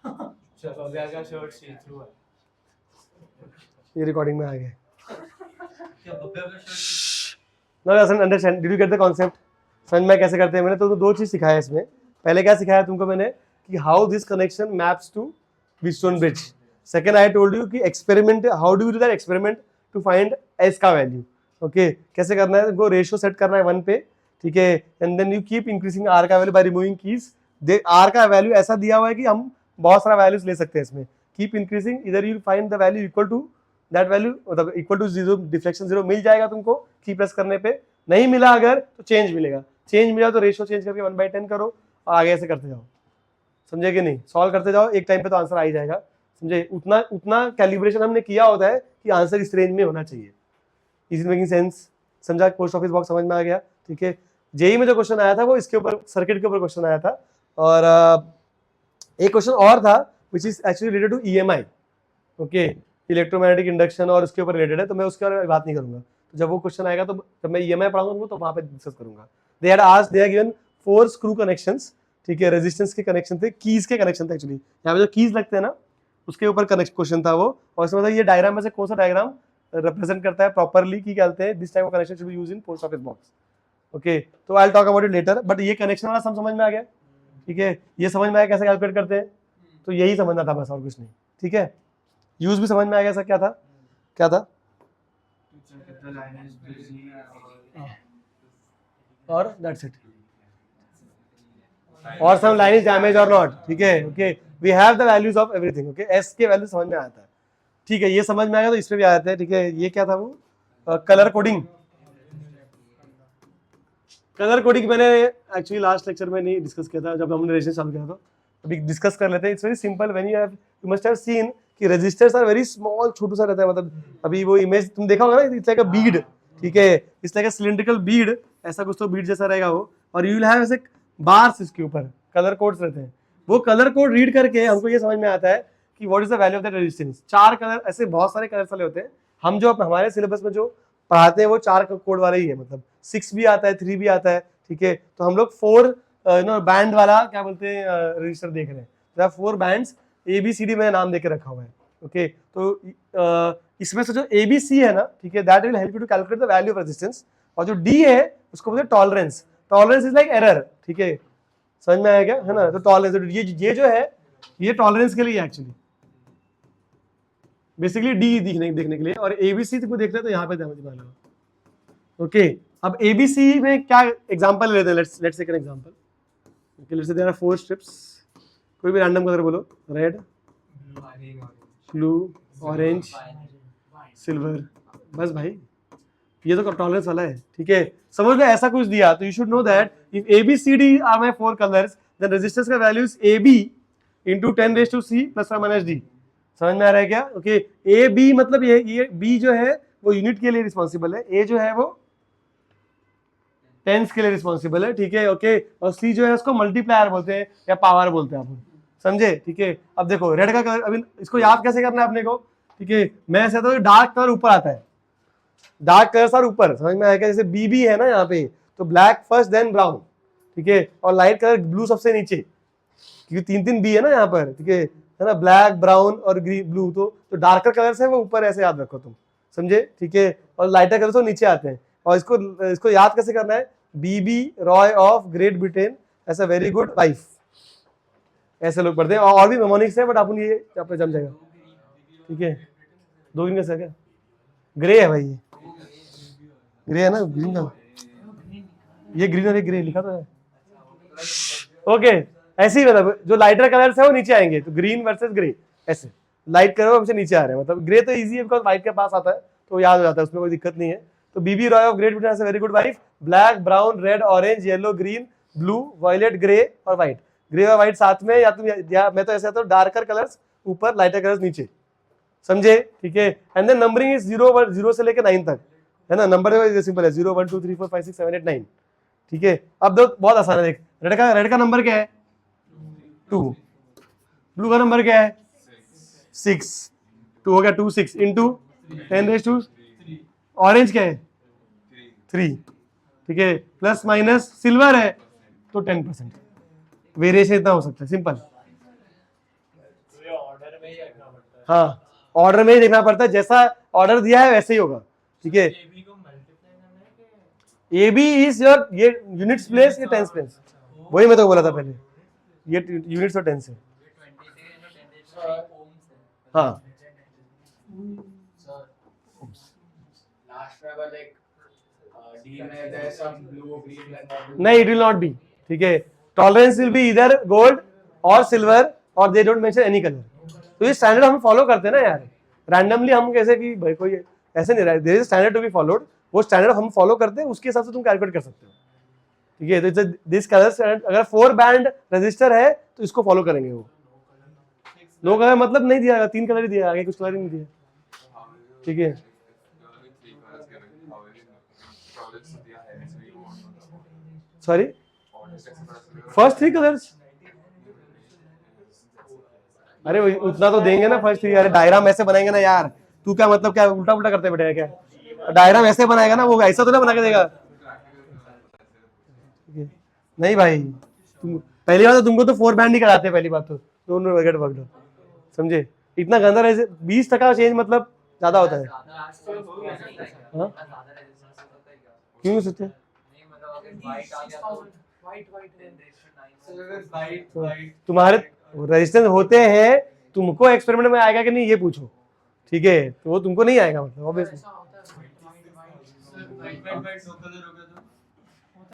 चलो भव्या का शर्ट सी थ्रू है, ये रिकॉर्डिंग में आ गया। क्या भव्या का shirt? No understand, did you get the concept? समझ में कैसे करते हैं? मैंने तो दो चीज सिखाया इसमें। पहले क्या सिखाया तुमको मैंने कि how this connection maps to Wheatstone bridge. Second I told you कि experiment, how do you do that experiment to find S का वैल्यू। ओके, कैसे करना है? तुमको रेशियो सेट करना है 1 पे, ठीक है, and then you keep increasing R का value by removing keys. R का वैल्यू ऐसा दिया हुआ है कि हम बहुत सारा वैल्यूज ले सकते हैं इसमें। कीप इंक्रीजिंग, इधर you find the value equal to that value, मतलब equal to zero, deflection zero मिल जाएगा तुमको की प्रेस करने पे। नहीं मिला अगर तो चेंज मिलेगा, चेंज मिला तो रेशियो चेंज करके 1/10 करो और आगे ऐसे करते जाओ। समझे कि नहीं? सॉल्व करते जाओ, एक टाइम पे तो आंसर आ ही जाएगा। समझे? उतना उतना कैलिब्रेशन हमने किया होता है कि आंसर इस रेंज में होना चाहिए। Is making sense? समझा? पोस्ट ऑफिस बॉक्स समझ में आ गया? ठीक है। जेई में जो क्वेश्चन आया था वो इसके ऊपर, सर्किट के ऊपर क्वेश्चन आया था। और एक क्वेश्चन और था which is actually related to EMI. Okay, electromagnetic induction और उसके ऊपर रिलेटेड है, तो मैं उसके बारे में बात नहीं करूंगा। तो जब वो क्वेश्चन आएगा तो जब मैं ईएमआई पढ़ाऊंगा तो वहां पे डिस्कस करूंगा। They had asked, they have given 4 screw connections, ठीक है, रेजिस्टेंस के कनेक्शन थे, कीज के कनेक्शन थे। एक्चुअली यहाँ पे जो कीज लगते हैं ना उसके ऊपर कनेक्ट क्वेश्चन था वो। और इसमें मतलब ये डायग्राम में से कौन सा डायग्राम रिप्रेजेंट करता है प्रॉपरली की कहते हैं this type of connection should be used in post office box. Okay, तो I will talk about it later, but ये कनेक्शन वाला सब समझ में आ गया? ठीक है, ये समझ में आया कैसे कैलकुलेट करते हैं, तो यही समझना था बस, और कुछ नहीं। ठीक है, यूज भी समझ में आ गया सर? क्या था, क्या था? और दैट्स इट, और सम लाइन इज डैमेज और नॉट। ठीक है, okay, we have the values of everything. Okay, S के वैल्यू समझ में आता है। ठीक है, ये समझ में आएगा तो इसमें भी आ जाते हैं। ठीक है, ये क्या था वो, कलर कोडिंग। कलर कोडिंग मैंने एक्चुअली लास्ट लेक्चर में नहीं डिस्कस किया था, जब हमने रेजिस्टेंस चालू किया था। अभी डिस्कस कर लेते हैं। It's very simple, when you must have seen कि रेजिस्टर्स आर वेरी स्मॉल, छोटू सा रहता है। मतलब अभी वो इमेज तुम देखा होगा ना, इट्स लाइक अ बीड। ठीक है, it's like a cylindrical Beed, ऐसा कुछ तो बीड जैसा रहेगा वो। और यू विल हैव ऐसे बार्स इसके ऊपर, कलर कोड्स रहते हैं। वो कलर कोड रीड करके हमको ये समझ में आता है कि what is the value of that resistance. 4 colour, ऐसे बहुत सारे कलर्स वाले होते हैं। हम जो हमारे सिलेबस में जो पढ़ाते हैं वो 4 कोड वाले ही है, मतलब 6 भी आता है, 3 भी आता है। ठीक है, तो हम लोग 4 बैंड वाला क्या बोलते हैं रजिस्टर देख रहे हैं। 4 बैंड्स, ABCD में नाम देके रखा हुआ है। ओके, तो इसमें से जो ABC है ना, ठीक है, that will help you to calculate the value of resistance. और जो D है उसको बोलते हैं tolerance. Tolerance is like error. ठीक है, समझ में आया क्या? है ना? तो टॉलरेंस, ये जो है ये टॉलरेंस के लिए एक्चुअली बेसिकली D देखने के लिए, और ABC को देखना है तो यहाँ पे समझ में आना। ओके, अब ABC में क्या एग्जांपल लेते हैं? Let's take an example. Okay, let's say there are 4 strips. कोई भी रैंडम कलर बोलो, रेड, ब्लू, ऑरेंज, सिल्वर। बस भाई, ये तो टॉलरेंस वाला है। ठीक है, समझ लो ऐसा कुछ दिया तो you should know that if ABCD are my 4 colours then resistance का value is AB into 10⁻C + or - D। समझ में आ रहा है क्या? ओके, AB मतलब ये B जो है वो यूनिट के लिए रिस्पॉन्सिबल है, A जो है वो टेंस के लिए रिस्पॉन्सिबल है। ठीक है, ओके, और C जो है उसको मल्टीप्लायर बोलते हैं या पावर बोलते हैं आप, समझे? ठीक है, अब देखो रेड का कलर, अभी इसको याद कैसे करना है अपने को? ठीक है, मैं ऐसा तो डार्क कलर ऊपर आता है, डार्क कलर सर ऊपर, समझ में आएगा? जैसे BB है ना यहाँ पे, तो ब्लैक फर्स्ट देन ब्राउन। ठीक है, और लाइट कलर ब्लू सबसे नीचे, क्योंकि 3 B है ना यहाँ पर। ठीक है ना, ब्लैक, ब्राउन और ग्रीन, ब्लू। तो डार्कर कलर्स है वो ऊपर, ऐसे याद रखो तुम, समझे? ठीक है, और लाइटर कलर्स वो नीचे आते हैं। और इसको याद कैसे करना है? BB Roy of Great Britain as a very good wife, ऐसे लोग पढ़ते हैं। और भी मेमोनिक्स है, बट अपन ये आपने जम जाएगा। ठीक है, 2 ग्रीन का क्या, ग्रे है भाई, ये ग्रे है ना, ग्रीन का, ये ग्रीन और ये ग्रे लिखा तो है। ओके, ऐसे ही मतलब जो लाइटर कलर्स है वो नीचे आएंगे, तो ग्रीन वर्सेस ग्रे, ऐसे लाइट कलर हमसे नीचे आ रहे हैं। मतलब ग्रे तो इजी है बिकॉज व्हाइट के पास आता है तो याद हो जाता है, उसमें कोई दिक्कत नहीं है। तो BB Roy of Great Britain very good wife, black, brown, red, orange, yellow, green, blue, violet, grey और व्हाइट। ग्रे और व्हाइट साथ में, या मैं तो ऐसे आता हूँ डार्कर कलर्स ऊपर, लाइटर कलर्स नीचे, समझे? ठीक है, एंड देन नंबरिंग इज 0 से लेकर 9 तक, है ना? नंबर सिंपल है, 0 1 2 3 4 5 6 7 8 9। ठीक है, अब दो बहुत आसान है, देख, रेड का नंबर क्या है? 2। ब्लू का नंबर क्या है? 6। 2 हो गया, 2 6 इंटू 10⁻²। ऑरेंज क्या है? 3। ठीक है, प्लस माइनस सिल्वर है तो 10%। वेरिएशन इतना हो सकता है, सिंपल। हाँ, ऑर्डर में ही देखना पड़ता है, जैसा ऑर्डर दिया है वैसे ही होगा, ठीक है। AB को मल्टीप्लाई करना है कि ए बी इज योर, ये यूनिट्स प्लेस, ये टेंस प्लेस, वही मैं तो बोला था पहले, ये यूनिट्स और टेंस है। 26 हाँ लास्ट में अगर लाइक डी में there some blue green and नहीं, इट विल नॉट बी, ठीक है। टॉलरेंस विल बी इधर गोल्ड और सिल्वर और they don't mention any colour. तो ये स्टैंडर्ड हम फॉलो करते हैं ना यार, रैंडमली हम कैसे कि भाई कोई ऐसे नहीं रहा, there is standard to be followed, वो स्टैंडर्ड हम फॉलो करते हैं, उसके हिसाब से तुम कैलकुलेट कर सकते हो, ठीक है। तो दिस कलर, अगर 4 बैंड रजिस्टर है तो इसको फॉलो करेंगे वो। नो कलर मतलब नहीं दिया, 3 कलर ही दिया, आगे कुछ कलर ही नहीं दिया, ठीक है। सॉरी, फर्स्ट 3 कलर्स, अरे उतना तो देंगे ना फर्स्ट 3, अरे डायग्राम ऐसे बनाएंगे ना यार, तू क्या मतलब क्या उल्टा उल्टा करते बैठेगा क्या, डायग्राम ऐसे बनाएगा ना, वो ऐसा तो ना बना के देगा, नहीं भाई। तुम पहली बात तो तुमको तो 4 बैंड ही कराते हैं, पहली बात तो दोनों वगैरह वगैरह, समझे। इतना गंदा रहे, 20% चेंज मतलब ज्यादा होता है। हाँ? क्यों सोचते हैं? तुम्हारे रेजिस्टेंस होते हैं, तुमको एक्सपेरिमेंट में आएगा कि नहीं ये पूछो, ठीक है, तो वो तुमको नहीं आएगा मतलब obviously. White white white no colour हो गया